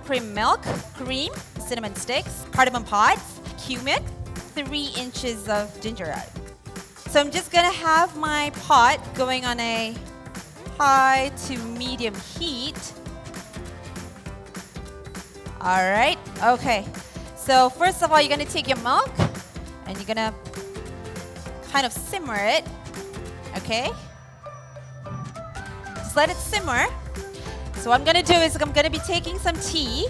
cream milk, cream, cinnamon sticks, cardamom pods, cumin, 3 inches of ginger ale. So I'm just gonna have my pot going on a high to medium heat. All right, okay. So first of all, you're gonna take your milk and you're gonna kind of simmer it, okay? Just let it simmer. So what I'm gonna do is I'm gonna be taking some tea.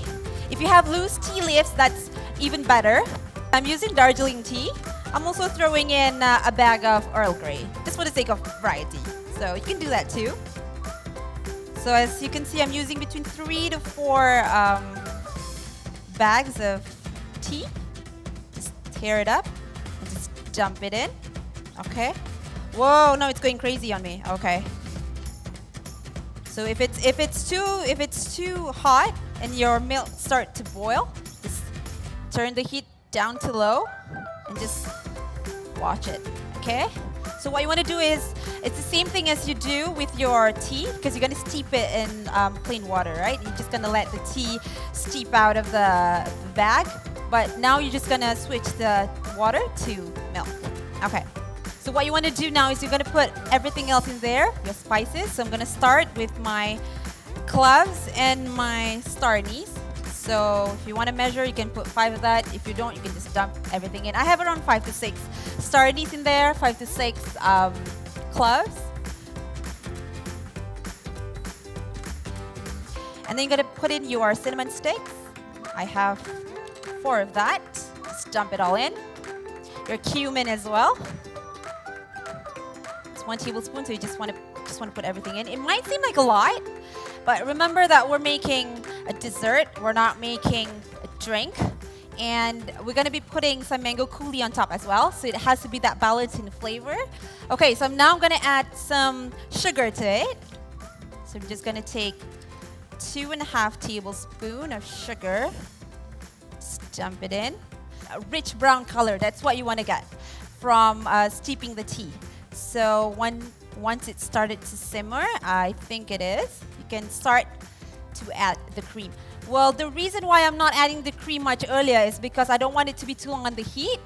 If you have loose tea leaves, that's even better. I'm using Darjeeling tea. I'm also throwing in a bag of Earl Grey, just for the sake of variety. So you can do that too. So as you can see, I'm using between 3 to 4 bags of tea. Just tear it up and just dump it in. Okay. Whoa! Now it's going crazy on me. Okay. So if it's too hot and your milk start to boil, just turn the heat down to low and just watch it. Okay. So what you want to do is, it's the same thing as you do with your tea, because you're going to steep it in plain water, right? You're just going to let the tea steep out of the bag. But now you're just going to switch the water to milk. Okay. So what you want to do now is you're going to put everything else in there, your spices. So I'm going to start with my cloves and my star anise. So if you want to measure, you can put 5 of that. If you don't, you can just dump everything in. I have around 5 to 6 star anise in there, 5 to 6 cloves. And then you're going to put in your cinnamon sticks. I have 4 of that. Just dump it all in. Your cumin as well. It's 1 tablespoon, so you just want to put everything in. It might seem like a lot, but remember that we're making a dessert. We're not making a drink. And we're going to be putting some mango coulis on top as well, so it has to be that balance in flavor. Okay, so now I'm going to add some sugar to it. So I'm just going to take 2.5 tablespoons of sugar. Just dump it in. A rich brown color, that's what you want to get from steeping the tea. So once it started to simmer, I think it is, you can start to add the cream. Well, the reason why I'm not adding the cream much earlier is because I don't want it to be too long on the heat.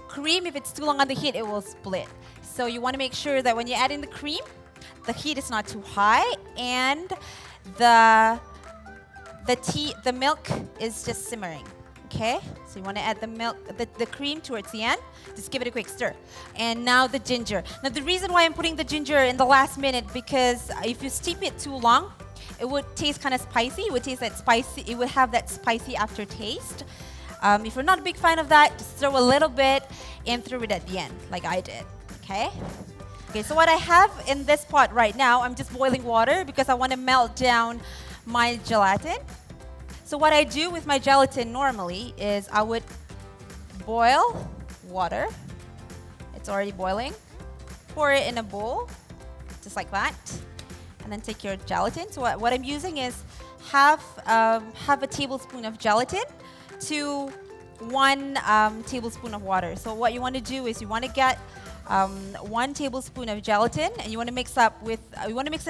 Cream, if it's too long on the heat, it will split. So you want to make sure that when you're adding the cream, the heat is not too high and the milk is just simmering. Okay, so you want to add the milk, the cream towards the end. Just give it a quick stir. And now the ginger. Now the reason why I'm putting the ginger in the last minute, because if you steep it too long, it would taste kind of spicy. It would taste that spicy. It would have that spicy aftertaste. If you're not a big fan of that, just throw a little bit and throw it at the end, like I did. Okay. Okay. So what I have in this pot right now, I'm just boiling water because I want to melt down my gelatin. So what I do with my gelatin normally is I would boil water. It's already boiling. Pour it in a bowl, just like that. And then take your gelatin. So what I'm using is half a tablespoon of gelatin to 1 tablespoon of water. So what you want to do is you want to get 1 tablespoon of gelatin, and you want to mix it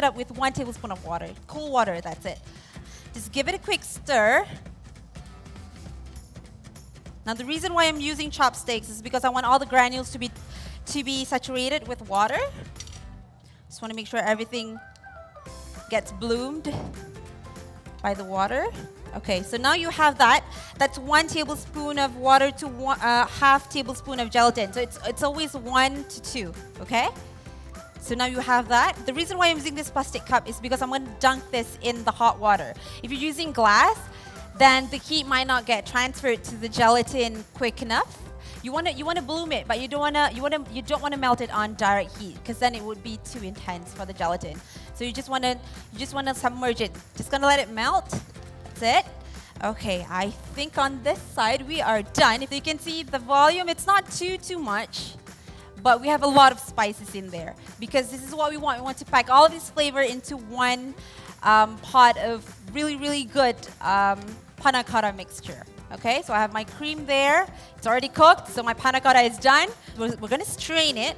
up with 1 tablespoon of water, cool water. That's it. Just give it a quick stir. Now the reason why I'm using chopsticks is because I want all the granules to be saturated with water. Just want to make sure everything gets bloomed by the water. Okay, so now you have that. That's 1 tablespoon of water to 1/2 tablespoon of gelatin. So it's always 1 to 2. Okay. So now you have that. The reason why I'm using this plastic cup is because I'm going to dunk this in the hot water. If you're using glass, then the heat might not get transferred to the gelatin quick enough. You want to bloom it, but you don't want to melt it on direct heat, because then it would be too intense for the gelatin. So you just want to submerge it. Just gonna let it melt. That's it. Okay, I think on this side we are done. If you can see the volume, it's not too much. But we have a lot of spices in there because this is what we want. We want to pack all of this flavor into 1 pot of really, really good panna cotta mixture. Okay, so I have my cream there. It's already cooked, so my panna cotta is done. We're going to strain it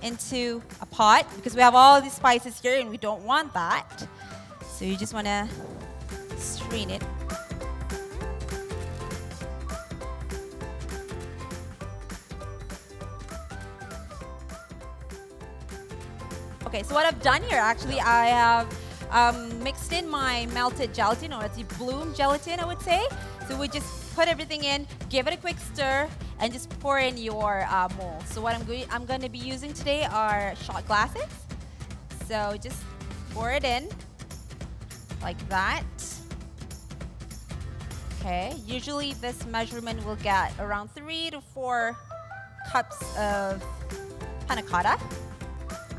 into a pot because we have all these spices here and we don't want that. So you just want to strain it Okay, so what I've done here, actually, I have mixed in my melted gelatin, or it's the bloom gelatin, I would say. So we just put everything in, give it a quick stir, and just pour in your mold. So what I'm going to be using today are shot glasses. So just pour it in like that. Okay, usually this measurement will get around 3 to 4 cups of panna cotta.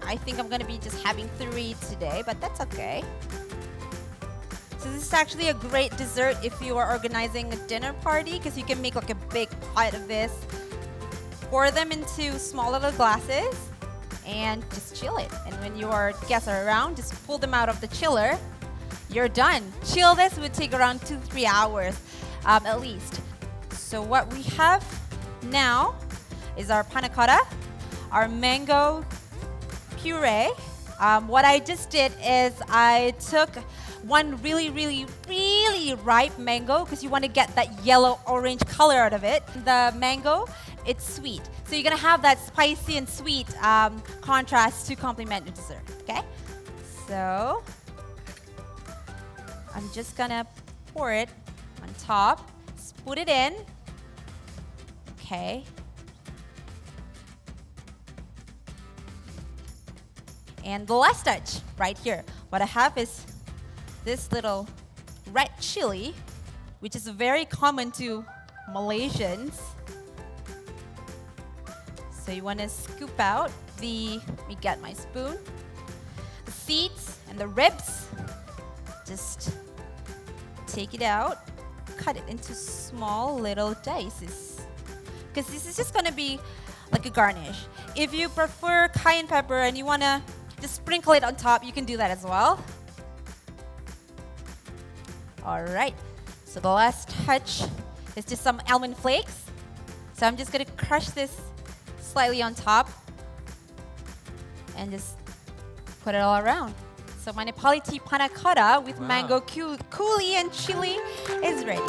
I think I'm going to be just having 3 today, but that's okay. So this is actually a great dessert if you are organizing a dinner party, because you can make like a big pot of this, pour them into small little glasses, and just chill it. And when your guests are around, just pull them out of the chiller. You're done. Chill this would take around 2-3 hours at least. So what we have now is our panna cotta, our mango puree. What I just did is I took one really ripe mango, because you want to get that yellow-orange color out of it. The mango, it's sweet. So you're going to have that spicy and sweet contrast to complement your dessert, okay? So I'm just going to pour it on top, just put it in, okay? And the last touch, right here. What I have is this little red chili, which is very common to Malaysians. So you want to scoop out let me get my spoon, the seeds and the ribs. Just take it out, cut it into small little dices, because this is just going to be like a garnish. If you prefer cayenne pepper and you want to just sprinkle it on top, you can do that as well. All right, so the last touch is just some almond flakes. So I'm just going to crush this slightly on top and just put it all around. So my Nepali tea panna cotta with mango coulis and chili is ready.